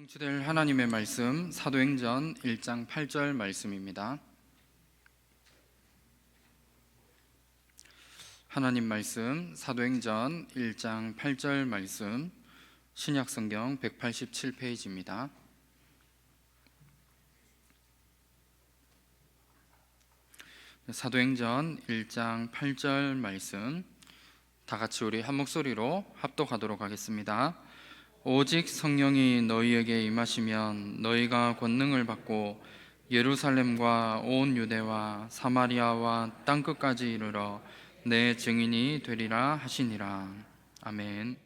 성취될 하나님의 말씀 사도행전 1장 8절 말씀입니다. 하나님 말씀 사도행전 1장 8절 말씀 신약성경 187페이지입니다. 사도행전 1장 8절 말씀 다 같이 우리 한 목소리로 합독하도록 하겠습니다. 오직 성령이 너희에게 임하시면 너희가 권능을 받고 예루살렘과 온 유대와 사마리아와 땅끝까지 이르러 내 증인이 되리라 하시니라. 아멘.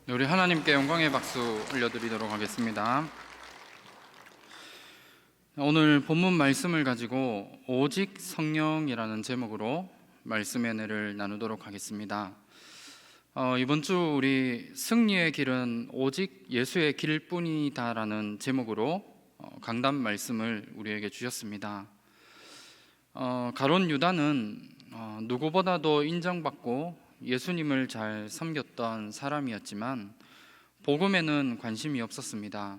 우리 하나님께 영광의 박수 올려드리도록 하겠습니다. 오늘 본문 말씀을 가지고 오직 성령이라는 제목으로 말씀의 은혜를 나누도록 하겠습니다. 이번 주 우리 승리의 길은 오직 예수의 길뿐이다라는 제목으로 강단 말씀을 우리에게 주셨습니다. 가룟 유다는 누구보다도 인정받고 예수님을 잘 섬겼던 사람이었지만 복음에는 관심이 없었습니다.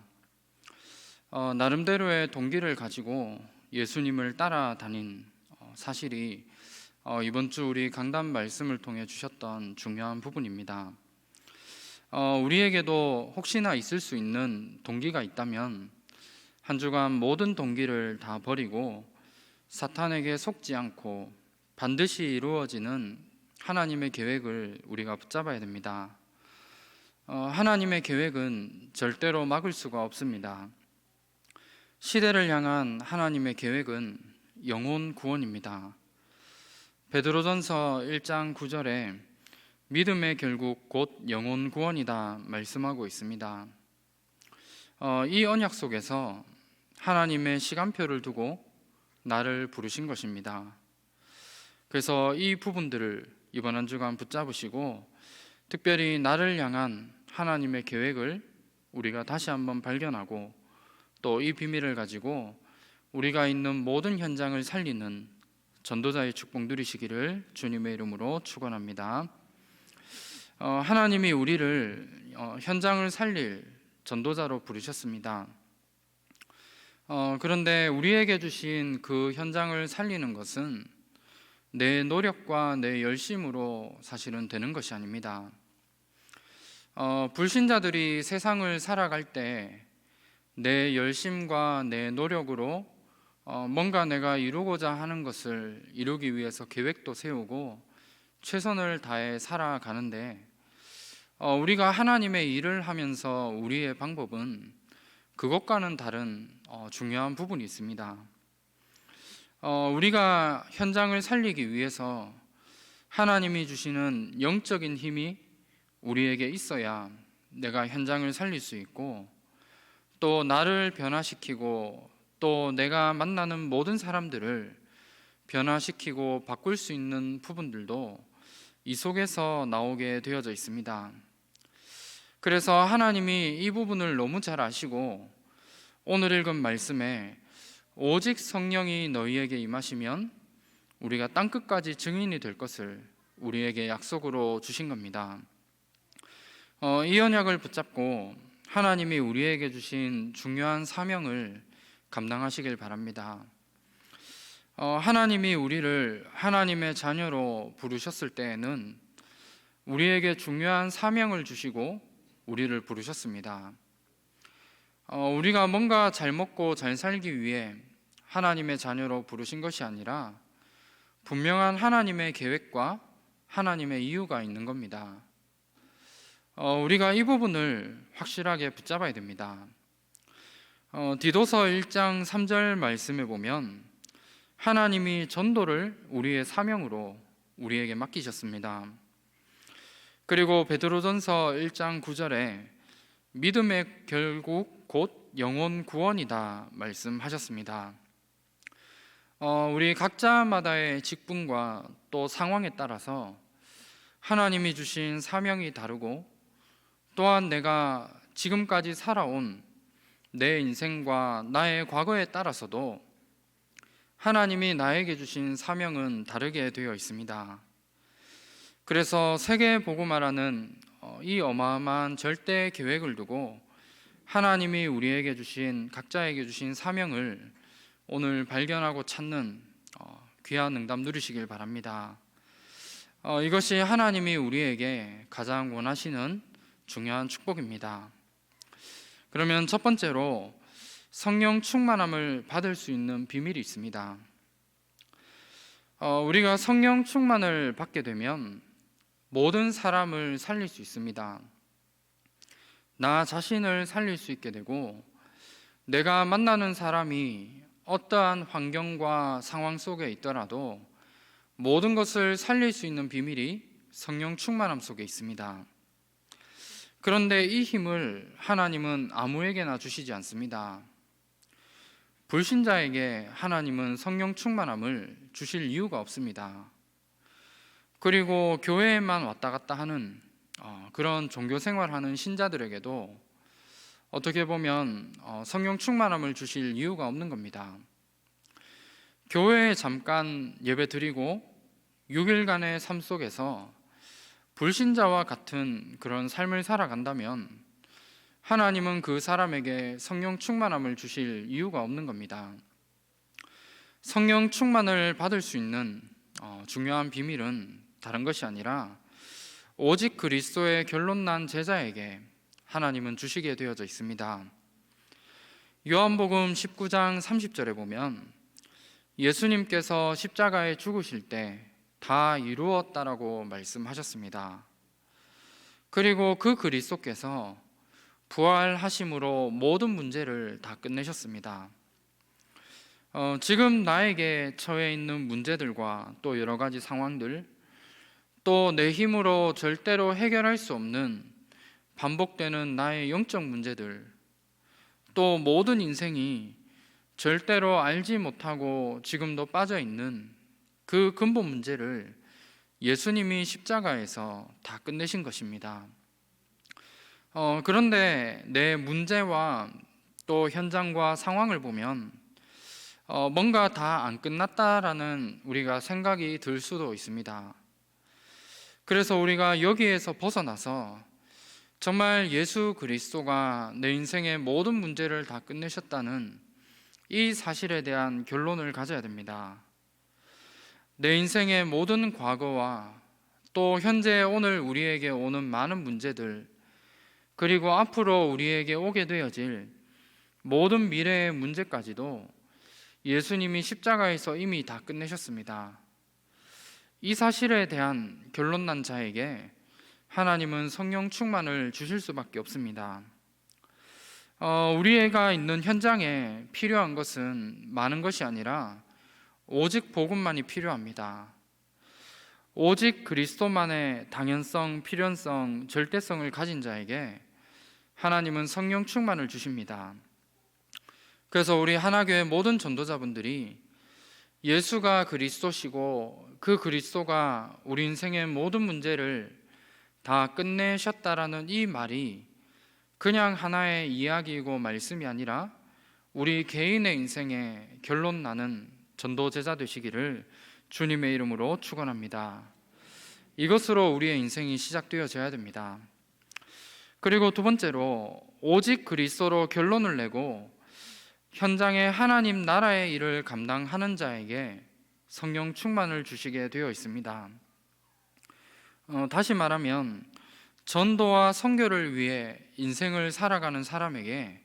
나름대로의 동기를 가지고 예수님을 따라다닌 사실이 이번 주 우리 강단 말씀을 통해 주셨던 중요한 부분입니다. 우리에게도 혹시나 있을 수 있는 동기가 있다면 한 주간 모든 동기를 다 버리고 사탄에게 속지 않고 반드시 이루어지는 하나님의 계획을 우리가 붙잡아야 됩니다. 하나님의 계획은 절대로 막을 수가 없습니다. 시대를 향한 하나님의 계획은 영혼 구원입니다. 베드로전서 1장 9절에 믿음의 결국 곧 영혼 구원이다 말씀하고 있습니다. 이 언약 속에서 하나님의 시간표를 두고 나를 부르신 것입니다. 그래서 이 부분들을 이번 한 주간 붙잡으시고 특별히 나를 향한 하나님의 계획을 우리가 다시 한번 발견하고 또 이 비밀을 가지고 우리가 있는 모든 현장을 살리는 전도자의 축복 누리시기를 주님의 이름으로 축원합니다. 하나님이 우리를 현장을 살릴 전도자로 부르셨습니다. 그런데 우리에게 주신 그 현장을 살리는 것은 내 노력과 내 열심으로 사실은 되는 것이 아닙니다. 불신자들이 세상을 살아갈 때 내 열심과 내 노력으로 뭔가 내가 이루고자 하는 것을 이루기 위해서 계획도 세우고 최선을 다해 살아가는데 우리가 하나님의 일을 하면서 우리의 방법은 그것과는 다른 중요한 부분이 있습니다. 우리가 현장을 살리기 위해서 하나님이 주시는 영적인 힘이 우리에게 있어야 내가 현장을 살릴 수 있고 또 나를 변화시키고 또 내가 만나는 모든 사람들을 변화시키고 바꿀 수 있는 부분들도 이 속에서 나오게 되어져 있습니다. 그래서 하나님이 이 부분을 너무 잘 아시고 오늘 읽은 말씀에 오직 성령이 너희에게 임하시면 우리가 땅끝까지 증인이 될 것을 우리에게 약속으로 주신 겁니다. 이 언약을 붙잡고 하나님이 우리에게 주신 중요한 사명을 감당하시길 바랍니다. 하나님이 우리를 하나님의 자녀로 부르셨을 때에는 우리에게 중요한 사명을 주시고 우리를 부르셨습니다. 우리가 뭔가 잘 먹고 잘 살기 위해 하나님의 자녀로 부르신 것이 아니라 분명한 하나님의 계획과 하나님의 이유가 있는 겁니다. 우리가 이 부분을 확실하게 붙잡아야 됩니다. 디도서 1장 3절 말씀에 보면 하나님이 전도를 우리의 사명으로 우리에게 맡기셨습니다. 그리고 베드로전서 1장 9절에 믿음의 결국 곧 영혼 구원이다 말씀하셨습니다. 우리 각자마다의 직분과 또 상황에 따라서 하나님이 주신 사명이 다르고 또한 내가 지금까지 살아온 내 인생과 나의 과거에 따라서도 하나님이 나에게 주신 사명은 다르게 되어 있습니다. 그래서 세계 복음화라는 이 어마어마한 절대 계획을 두고 하나님이 우리에게 주신 각자에게 주신 사명을 오늘 발견하고 찾는 귀한 응답 누리시길 바랍니다. 이것이 하나님이 우리에게 가장 원하시는 중요한 축복입니다. 그러면 첫 번째로 성령 충만함을 받을 수 있는 비밀이 있습니다. 우리가 성령 충만을 받게 되면 모든 사람을 살릴 수 있습니다. 나 자신을 살릴 수 있게 되고 내가 만나는 사람이 어떠한 환경과 상황 속에 있더라도 모든 것을 살릴 수 있는 비밀이 성령 충만함 속에 있습니다. 그런데 이 힘을 하나님은 아무에게나 주시지 않습니다. 불신자에게 하나님은 성령 충만함을 주실 이유가 없습니다. 그리고 교회에만 왔다 갔다 하는 그런 종교 생활하는 신자들에게도 어떻게 보면 성령 충만함을 주실 이유가 없는 겁니다. 교회에 교회에 잠깐 예배 드리고 6일간의 삶 속에서 불신자와 같은 그런 삶을 살아간다면 하나님은 그 사람에게 성령 충만함을 주실 이유가 없는 겁니다. 성령 충만을 받을 수 있는 중요한 비밀은 다른 것이 아니라 오직 그리스도의 결론난 제자에게 하나님은 주시게 되어져 있습니다. 요한복음 19장 30절에 보면 예수님께서 십자가에 죽으실 때 다 이루었다라고 말씀하셨습니다. 그리고 그 그리스도께서 부활하심으로 모든 문제를 다 끝내셨습니다. 지금 나에게 처해 있는 문제들과 또 여러 가지 상황들, 또 내 힘으로 절대로 해결할 수 없는 반복되는 나의 영적 문제들, 또 모든 인생이 절대로 알지 못하고 지금도 빠져 있는 그 근본 문제를 예수님이 십자가에서 다 끝내신 것입니다. 그런데 내 문제와 또 현장과 상황을 보면 뭔가 다 안 끝났다라는 우리가 생각이 들 수도 있습니다. 그래서 우리가 여기에서 벗어나서 정말 예수 그리스도가 내 인생의 모든 문제를 다 끝내셨다는 이 사실에 대한 결론을 가져야 됩니다. 내 인생의 모든 과거와 또 현재 오늘 우리에게 오는 많은 문제들, 그리고 앞으로 우리에게 오게 되어질 모든 미래의 문제까지도 예수님이 십자가에서 이미 다 끝내셨습니다. 이 사실에 대한 결론난 자에게 하나님은 성령 충만을 주실 수밖에 없습니다. 우리가 있는 현장에 필요한 것은 많은 것이 아니라 오직 복음만이 필요합니다. 오직 그리스도만의 당연성, 필연성, 절대성을 가진 자에게 하나님은 성령 충만을 주십니다. 그래서 우리 하나교회 모든 전도자분들이 예수가 그리스도시고 그 그리스도가 우리 인생의 모든 문제를 다 끝내셨다라는 이 말이 그냥 하나의 이야기이고 말씀이 아니라 우리 개인의 인생에 결론 나는 전도 제자 되시기를 주님의 이름으로 축원합니다. 이것으로 우리의 인생이 시작되어져야 됩니다. 그리고 두 번째로 오직 그리스도로 결론을 내고 현장에 하나님 나라의 일을 감당하는 자에게 성령 충만을 주시게 되어 있습니다. 다시 말하면 전도와 선교를 위해 인생을 살아가는 사람에게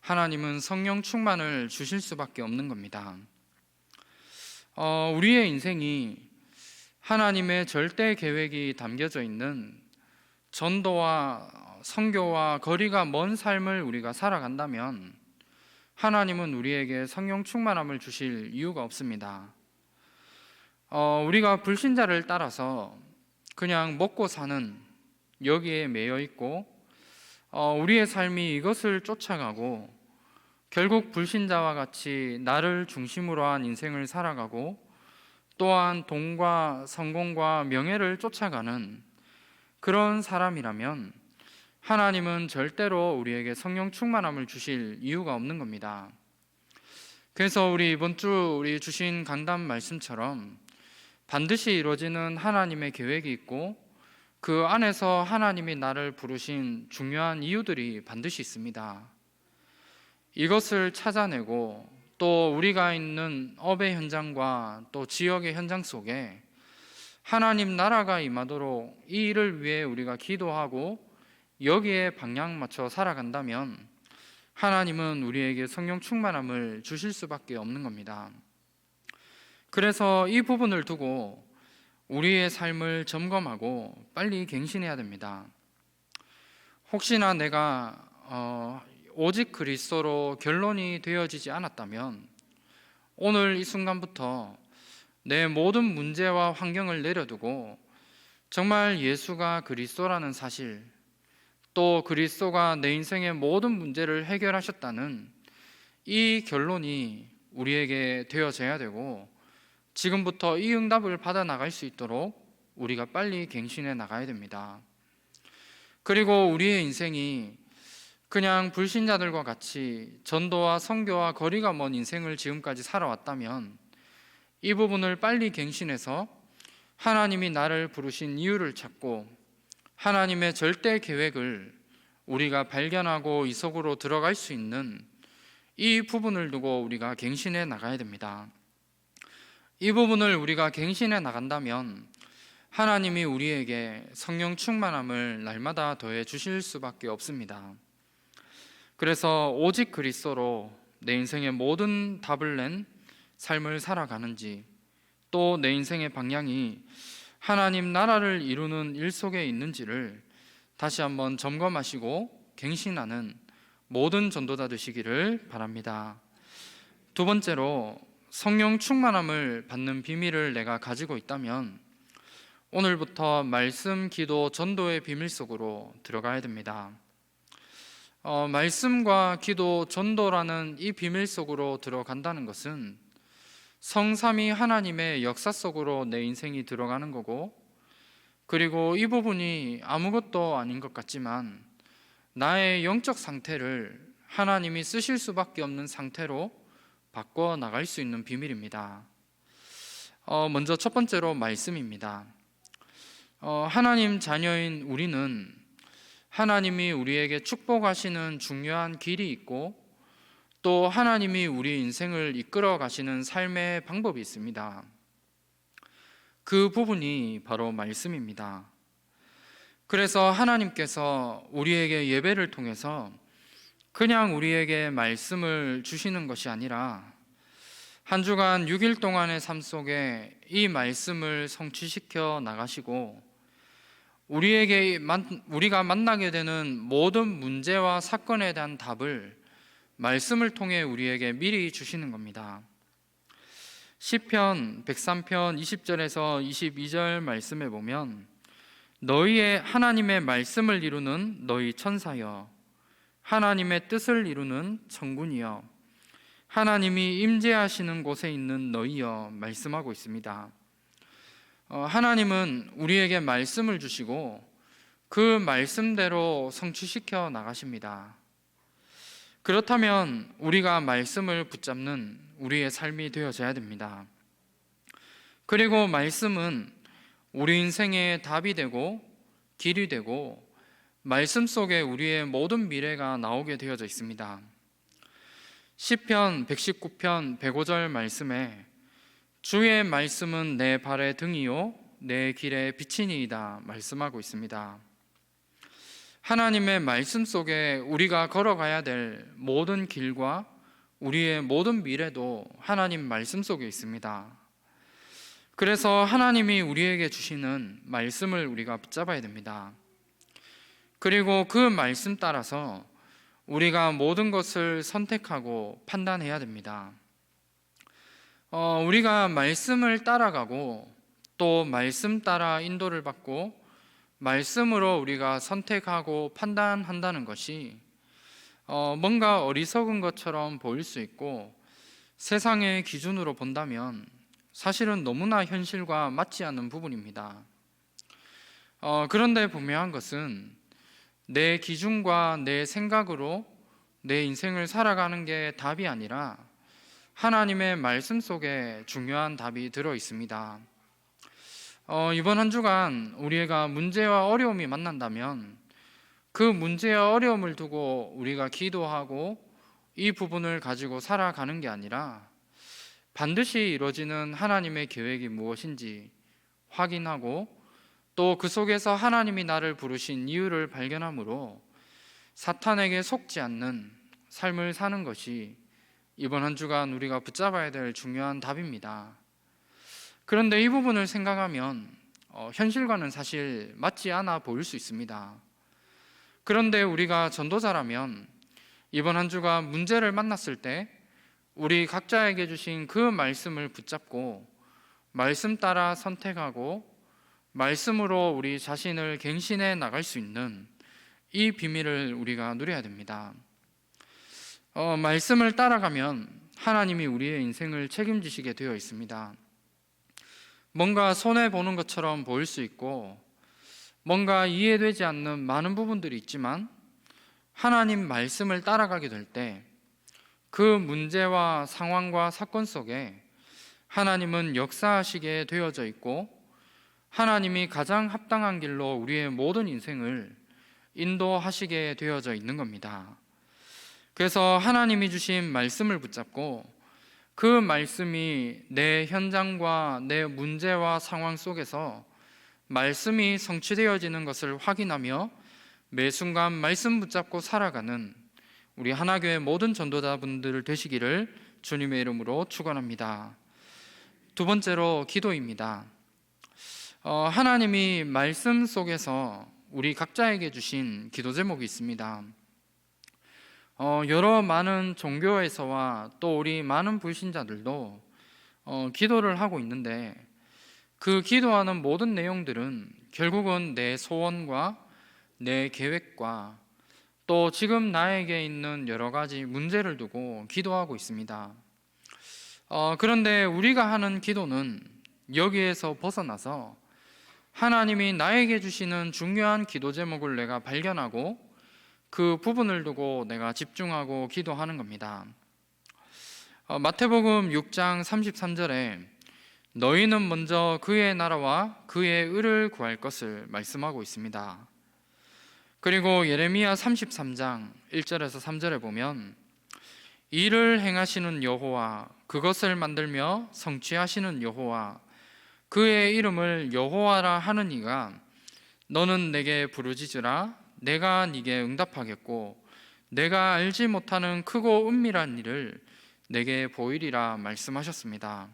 하나님은 성령 충만을 주실 수밖에 없는 겁니다. 우리의 인생이 하나님의 절대 계획이 담겨져 있는 전도와 선교와 거리가 먼 삶을 우리가 살아간다면 하나님은 우리에게 성령 충만함을 주실 이유가 없습니다. 우리가 불신자를 따라서 그냥 먹고 사는 여기에 매여 있고 우리의 삶이 이것을 쫓아가고 결국 불신자와 같이 나를 중심으로 한 인생을 살아가고 또한 돈과 성공과 명예를 쫓아가는 그런 사람이라면 하나님은 절대로 우리에게 성령 충만함을 주실 이유가 없는 겁니다. 그래서 우리 이번 주 우리 주신 강단 말씀처럼 반드시 이루어지는 하나님의 계획이 있고 그 안에서 하나님이 나를 부르신 중요한 이유들이 반드시 있습니다. 이것을 찾아내고 또 우리가 있는 업의 현장과 또 지역의 현장 속에 하나님 나라가 임하도록 이 일을 위해 우리가 기도하고 여기에 방향 맞춰 살아간다면 하나님은 우리에게 성령 충만함을 주실 수밖에 없는 겁니다. 그래서 이 부분을 두고 우리의 삶을 점검하고 빨리 갱신해야 됩니다. 혹시나 내가 오직 그리스도로 결론이 되어지지 않았다면 오늘 이 순간부터 내 모든 문제와 환경을 내려두고 정말 예수가 그리스도라는 사실, 또 그리스도가 내 인생의 모든 문제를 해결하셨다는 이 결론이 우리에게 되어져야 되고 지금부터 이 응답을 받아 나갈 수 있도록 우리가 빨리 갱신해 나가야 됩니다. 그리고 우리의 인생이 그냥 불신자들과 같이 전도와 선교와 거리가 먼 인생을 지금까지 살아왔다면 이 부분을 빨리 갱신해서 하나님이 나를 부르신 이유를 찾고 하나님의 절대 계획을 우리가 발견하고 이 속으로 들어갈 수 있는 이 부분을 두고 우리가 갱신해 나가야 됩니다. 이 부분을 우리가 갱신해 나간다면 하나님이 우리에게 성령 충만함을 날마다 더해 주실 수밖에 없습니다. 그래서 오직 그리스도로 내 인생의 모든 답을 낸 삶을 살아가는지, 또 내 인생의 방향이 하나님 나라를 이루는 일 속에 있는지를 다시 한번 점검하시고 갱신하는 모든 전도자 되시기를 바랍니다. 두 번째로, 성령 충만함을 받는 비밀을 내가 가지고 있다면 오늘부터 말씀, 기도, 전도의 비밀 속으로 들어가야 됩니다. 말씀과 기도, 전도라는 이 비밀 속으로 들어간다는 것은 성삼위 하나님의 역사 속으로 내 인생이 들어가는 거고, 그리고 이 부분이 아무것도 아닌 것 같지만 나의 영적 상태를 하나님이 쓰실 수밖에 없는 상태로 바꿔 나갈 수 있는 비밀입니다. 먼저 첫 번째로 말씀입니다. 하나님 자녀인 우리는 하나님이 우리에게 축복하시는 중요한 길이 있고, 또 하나님이 우리 인생을 이끌어 가시는 삶의 방법이 있습니다. 그 부분이 바로 말씀입니다. 그래서 하나님께서 우리에게 예배를 통해서 그냥 우리에게 말씀을 주시는 것이 아니라 한 주간 6일 동안의 삶 속에 이 말씀을 성취시켜 나가시고 우리가 만나게 되는 모든 문제와 사건에 대한 답을 말씀을 통해 우리에게 미리 주시는 겁니다. 시편 103편 20절에서 22절 말씀에 보면 너희의 하나님의 말씀을 이루는 너희 천사여, 하나님의 뜻을 이루는 천군이여, 하나님이 임재하시는 곳에 있는 너희여 말씀하고 있습니다. 하나님은 우리에게 말씀을 주시고 그 말씀대로 성취시켜 나가십니다. 그렇다면 우리가 말씀을 붙잡는 우리의 삶이 되어져야 됩니다. 그리고 말씀은 우리 인생의 답이 되고 길이 되고 말씀 속에 우리의 모든 미래가 나오게 되어져 있습니다. 시편 119편 105절 말씀에 주의 말씀은 내 발의 등이요 내 길의 빛이니이다 말씀하고 있습니다. 하나님의 말씀 속에 우리가 걸어가야 될 모든 길과 우리의 모든 미래도 하나님 말씀 속에 있습니다. 그래서 하나님이 우리에게 주시는 말씀을 우리가 붙잡아야 됩니다. 그리고 그 말씀 따라서 우리가 모든 것을 선택하고 판단해야 됩니다. 우리가 말씀을 따라가고 또 말씀 따라 인도를 받고 말씀으로 우리가 선택하고 판단한다는 것이 뭔가 어리석은 것처럼 보일 수 있고 세상의 기준으로 본다면 사실은 너무나 현실과 맞지 않는 부분입니다. 그런데 분명한 것은 내 기준과 내 생각으로 내 인생을 살아가는 게 답이 아니라 하나님의 말씀 속에 중요한 답이 들어 있습니다. 이번 한 주간 우리가 문제와 어려움이 만난다면 그 문제와 어려움을 두고 우리가 기도하고 이 부분을 가지고 살아가는 게 아니라 반드시 이루어지는 하나님의 계획이 무엇인지 확인하고 또 그 속에서 하나님이 나를 부르신 이유를 발견함으로 사탄에게 속지 않는 삶을 사는 것이 이번 한 주간 우리가 붙잡아야 될 중요한 답입니다. 그런데 이 부분을 생각하면 현실과는 사실 맞지 않아 보일 수 있습니다. 그런데 우리가 전도자라면 이번 한 주간 문제를 만났을 때 우리 각자에게 주신 그 말씀을 붙잡고 말씀 따라 선택하고 말씀으로 우리 자신을 갱신해 나갈 수 있는 이 비밀을 우리가 누려야 됩니다. 말씀을 따라가면 하나님이 우리의 인생을 책임지시게 되어 있습니다. 뭔가 손해보는 것처럼 보일 수 있고 뭔가 이해되지 않는 많은 부분들이 있지만 하나님 말씀을 따라가게 될 때 그 문제와 상황과 사건 속에 하나님은 역사하시게 되어져 있고 하나님이 가장 합당한 길로 우리의 모든 인생을 인도하시게 되어져 있는 겁니다. 그래서 하나님이 주신 말씀을 붙잡고 그 말씀이 내 현장과 내 문제와 상황 속에서 말씀이 성취되어지는 것을 확인하며 매 순간 말씀 붙잡고 살아가는 우리 하나교회 모든 전도자분들 되시기를 주님의 이름으로 축원합니다. 두 번째로 기도입니다. 하나님이 말씀 속에서 우리 각자에게 주신 기도 제목이 있습니다. 여러 많은 종교에서와 또 우리 많은 불신자들도 기도를 하고 있는데 그 기도하는 모든 내용들은 결국은 내 소원과 내 계획과 또 지금 나에게 있는 여러 가지 문제를 두고 기도하고 있습니다. 그런데 우리가 하는 기도는 여기에서 벗어나서 하나님이 나에게 주시는 중요한 기도 제목을 내가 발견하고 그 부분을 두고 내가 집중하고 기도하는 겁니다. 마태복음 6장 33절에 너희는 먼저 그의 나라와 그의 의를 구할 것을 말씀하고 있습니다. 그리고 예레미야 33장 1절에서 3절에 보면 이를 행하시는 여호와 그것을 만들며 성취하시는 여호와 그의 이름을 여호와라 하는 이가 너는 내게 부르짖으라 내가 네게 응답하겠고 내가 알지 못하는 크고 은밀한 일을 내게 보이리라 말씀하셨습니다.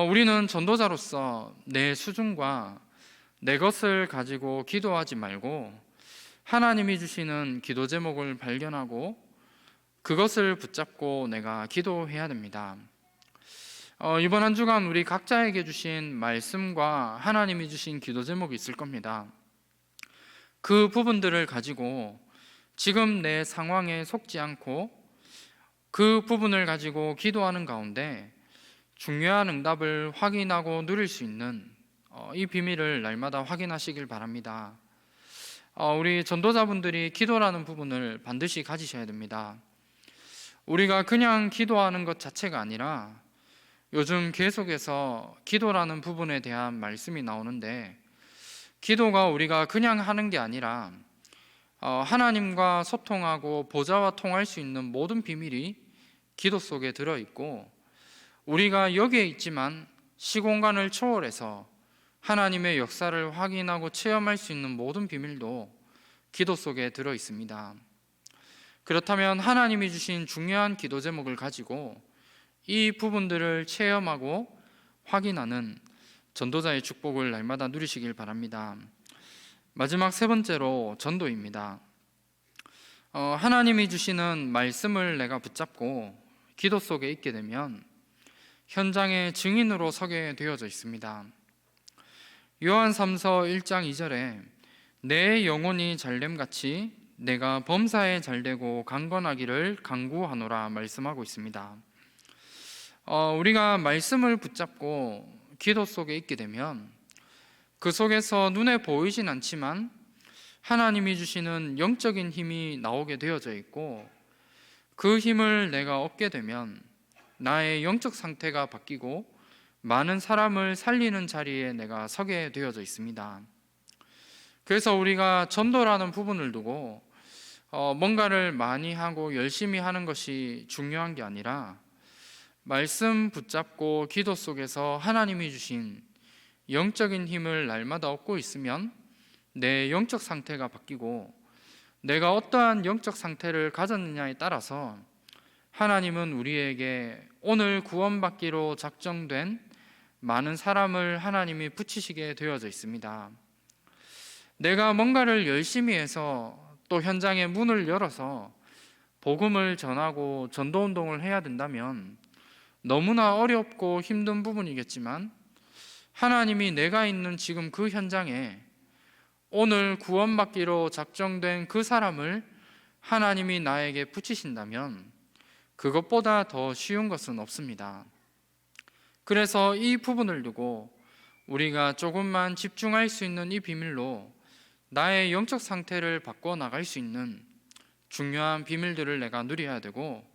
우리는 전도자로서 내 수준과 내 것을 가지고 기도하지 말고 하나님이 주시는 기도 제목을 발견하고 그것을 붙잡고 내가 기도해야 됩니다. 이번 한 주간 우리 각자에게 주신 말씀과 하나님이 주신 기도 제목이 있을 겁니다. 그 부분들을 가지고 지금 내 상황에 속지 않고 그 부분을 가지고 기도하는 가운데 중요한 응답을 확인하고 누릴 수 있는 이 비밀을 날마다 확인하시길 바랍니다. 우리 전도자분들이 기도라는 부분을 반드시 가지셔야 됩니다. 우리가 그냥 기도하는 것 자체가 아니라 요즘 계속해서 기도라는 부분에 대한 말씀이 나오는데 기도가 우리가 그냥 하는 게 아니라 하나님과 소통하고 보좌와 통할 수 있는 모든 비밀이 기도 속에 들어있고 우리가 여기에 있지만 시공간을 초월해서 하나님의 역사를 확인하고 체험할 수 있는 모든 비밀도 기도 속에 들어 있습니다. 그렇다면 하나님이 주신 중요한 기도 제목을 가지고 이 부분들을 체험하고 확인하는 전도자의 축복을 날마다 누리시길 바랍니다. 마지막 세 번째로 전도입니다. 하나님이 주시는 말씀을 내가 붙잡고 기도 속에 있게 되면 현장의 증인으로 서게 되어져 있습니다. 요한 3서 1장 2절에 내 영혼이 잘됨같이 내가 범사에 잘되고 강건하기를 간구하노라 말씀하고 있습니다. 우리가 말씀을 붙잡고 기도 속에 있게 되면 그 속에서 눈에 보이진 않지만 하나님이 주시는 영적인 힘이 나오게 되어져 있고 그 힘을 내가 얻게 되면 나의 영적 상태가 바뀌고 많은 사람을 살리는 자리에 내가 서게 되어져 있습니다. 그래서 우리가 전도라는 부분을 두고 뭔가를 많이 하고 열심히 하는 것이 중요한 게 아니라 말씀 붙잡고 기도 속에서 하나님이 주신 영적인 힘을 날마다 얻고 있으면 내 영적 상태가 바뀌고 내가 어떠한 영적 상태를 가졌느냐에 따라서 하나님은 우리에게 오늘 구원받기로 작정된 많은 사람을 하나님이 붙이시게 되어져 있습니다. 내가 뭔가를 열심히 해서 또 현장에 문을 열어서 복음을 전하고 전도운동을 해야 된다면 너무나 어렵고 힘든 부분이겠지만 하나님이 내가 있는 지금 그 현장에 오늘 구원받기로 작정된 그 사람을 하나님이 나에게 붙이신다면 그것보다 더 쉬운 것은 없습니다. 그래서 이 부분을 두고 우리가 조금만 집중할 수 있는 이 비밀로 나의 영적 상태를 바꿔 나갈 수 있는 중요한 비밀들을 내가 누려야 되고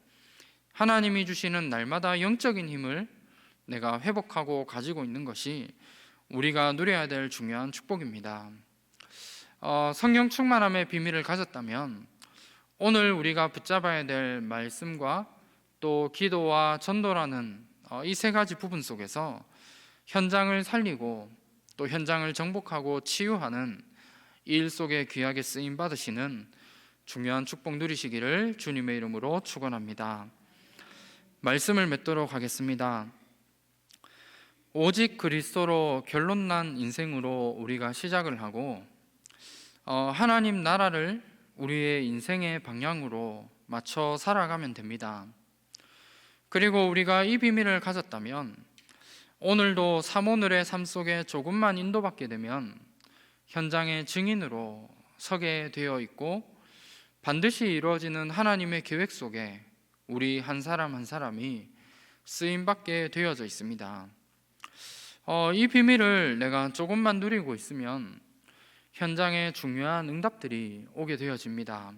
하나님이 주시는 날마다 영적인 힘을 내가 회복하고 가지고 있는 것이 우리가 누려야 될 중요한 축복입니다. 성령 충만함의 비밀을 가졌다면 오늘 우리가 붙잡아야 될 말씀과 또 기도와 전도라는 이 세 가지 부분 속에서 현장을 살리고 또 현장을 정복하고 치유하는 이 일 속에 귀하게 쓰임 받으시는 중요한 축복 누리시기를 주님의 이름으로 축원합니다. 말씀을 맺도록 하겠습니다. 오직 그리스도로 결론난 인생으로 우리가 시작을 하고 하나님 나라를 우리의 인생의 방향으로 맞춰 살아가면 됩니다. 그리고 우리가 이 비밀을 가졌다면 오늘도 사모늘의 삶 속에 조금만 인도받게 되면 현장의 증인으로 서게 되어 있고 반드시 이루어지는 하나님의 계획 속에 우리 한 사람 한 사람이 쓰임받게 되어져 있습니다. 이 비밀을 내가 조금만 누리고 있으면 현장에 중요한 응답들이 오게 되어집니다.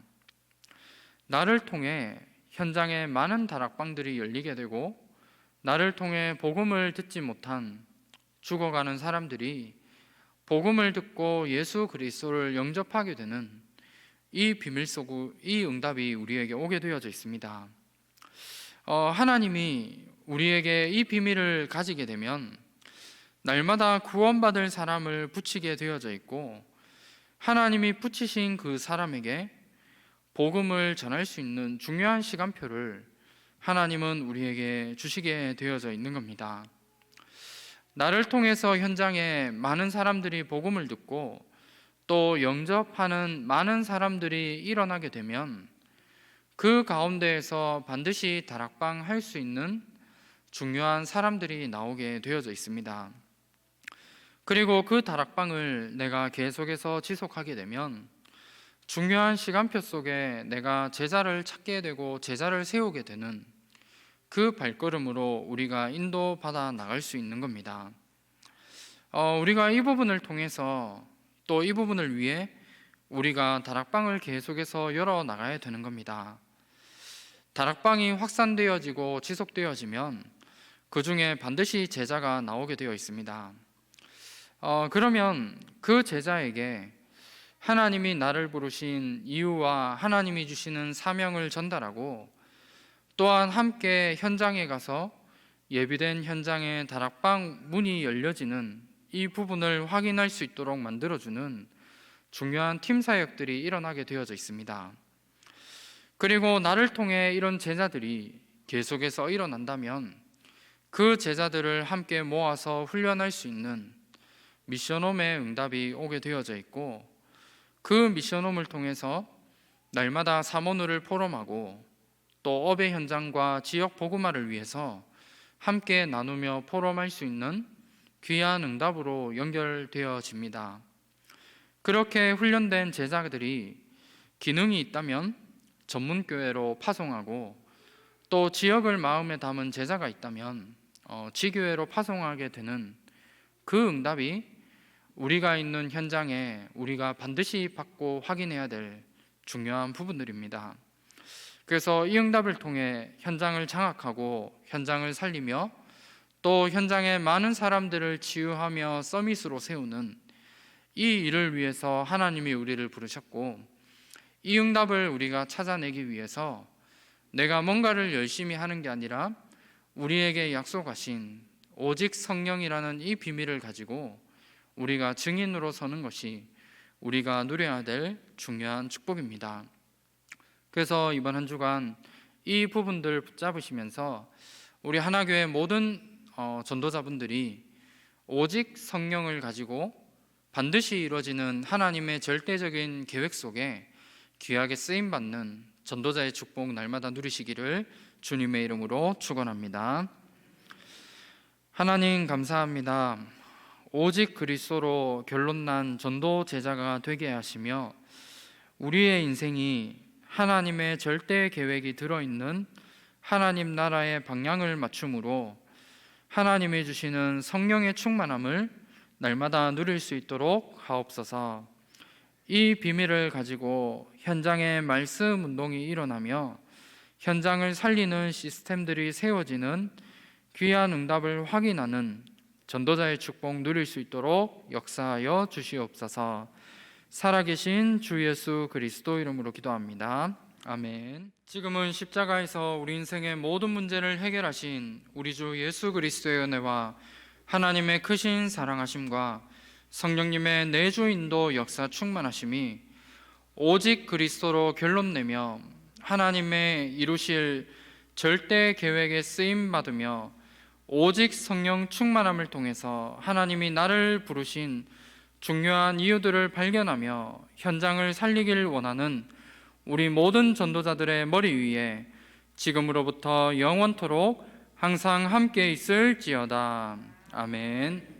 나를 통해 현장에 많은 다락방들이 열리게 되고 나를 통해 복음을 듣지 못한 죽어가는 사람들이 복음을 듣고 예수 그리스도를 영접하게 되는 이 비밀 속 이 응답이 우리에게 오게 되어져 있습니다. 하나님이 우리에게 이 비밀을 가지게 되면 날마다 구원받을 사람을 붙이게 되어져 있고 하나님이 붙이신 그 사람에게 복음을 전할 수 있는 중요한 시간표를 하나님은 우리에게 주시게 되어져 있는 겁니다. 나를 통해서 현장에 많은 사람들이 복음을 듣고 또 영접하는 많은 사람들이 일어나게 되면 그 가운데에서 반드시 다락방 할 수 있는 중요한 사람들이 나오게 되어져 있습니다. 그리고 그 다락방을 내가 계속해서 지속하게 되면 중요한 시간표 속에 내가 제자를 찾게 되고 제자를 세우게 되는 그 발걸음으로 우리가 인도받아 나갈 수 있는 겁니다. 우리가 이 부분을 통해서 또 이 부분을 위해 우리가 다락방을 계속해서 열어 나가야 되는 겁니다. 다락방이 확산되어지고 지속되어지면 그 중에 반드시 제자가 나오게 되어 있습니다. 그러면 그 제자에게 하나님이 나를 부르신 이유와 하나님이 주시는 사명을 전달하고 또한 함께 현장에 가서 예비된 현장의 다락방 문이 열려지는 이 부분을 확인할 수 있도록 만들어주는 중요한 팀 사역들이 일어나게 되어져 있습니다. 그리고 나를 통해 이런 제자들이 계속해서 일어난다면 그 제자들을 함께 모아서 훈련할 수 있는 미션홈의 응답이 오게 되어져 있고 그 미션홈을 통해서 날마다 사모늘을 포럼하고 또 업의 현장과 지역 복음화를 위해서 함께 나누며 포럼할 수 있는 귀한 응답으로 연결되어집니다. 그렇게 훈련된 제자들이 기능이 있다면 전문교회로 파송하고 또 지역을 마음에 담은 제자가 있다면 지교회로 파송하게 되는 그 응답이 우리가 있는 현장에 우리가 반드시 받고 확인해야 될 중요한 부분들입니다. 그래서 이 응답을 통해 현장을 장악하고 현장을 살리며 또 현장에 많은 사람들을 치유하며 서밋으로 세우는 이 일을 위해서 하나님이 우리를 부르셨고 이 응답을 우리가 찾아내기 위해서 내가 뭔가를 열심히 하는 게 아니라 우리에게 약속하신 오직 성령이라는 이 비밀을 가지고 우리가 증인으로 서는 것이 우리가 누려야 될 중요한 축복입니다. 그래서 이번 한 주간 이 부분들 붙잡으시면서 우리 하나교회 모든 전도자분들이 오직 성령을 가지고 반드시 이루어지는 하나님의 절대적인 계획 속에 귀하게 쓰임받는 전도자의 축복 날마다 누리시기를 주님의 이름으로 축원합니다. 하나님 감사합니다. 오직 그리스도로 결론난 전도 제자가 되게 하시며 우리의 인생이 하나님의 절대 계획이 들어있는 하나님 나라의 방향을 맞춤으로 하나님이 주시는 성령의 충만함을 날마다 누릴 수 있도록 하옵소서. 이 비밀을 가지고 현장에 말씀 운동이 일어나며 현장을 살리는 시스템들이 세워지는 귀한 응답을 확인하는 전도자의 축복 누릴 수 있도록 역사하여 주시옵소서. 살아계신 주 예수 그리스도 이름으로 기도합니다. 아멘. 지금은 십자가에서 우리 인생의 모든 문제를 해결하신 우리 주 예수 그리스도의 은혜와 하나님의 크신 사랑하심과 성령님의 내주 인도 역사 충만하심이 오직 그리스도로 결론 내며 하나님의 이루실 절대 계획에 쓰임 받으며 오직 성령 충만함을 통해서 하나님이 나를 부르신 중요한 이유들을 발견하며 현장을 살리길 원하는 우리 모든 전도자들의 머리 위에 지금으로부터 영원토록 항상 함께 있을지어다. 아멘.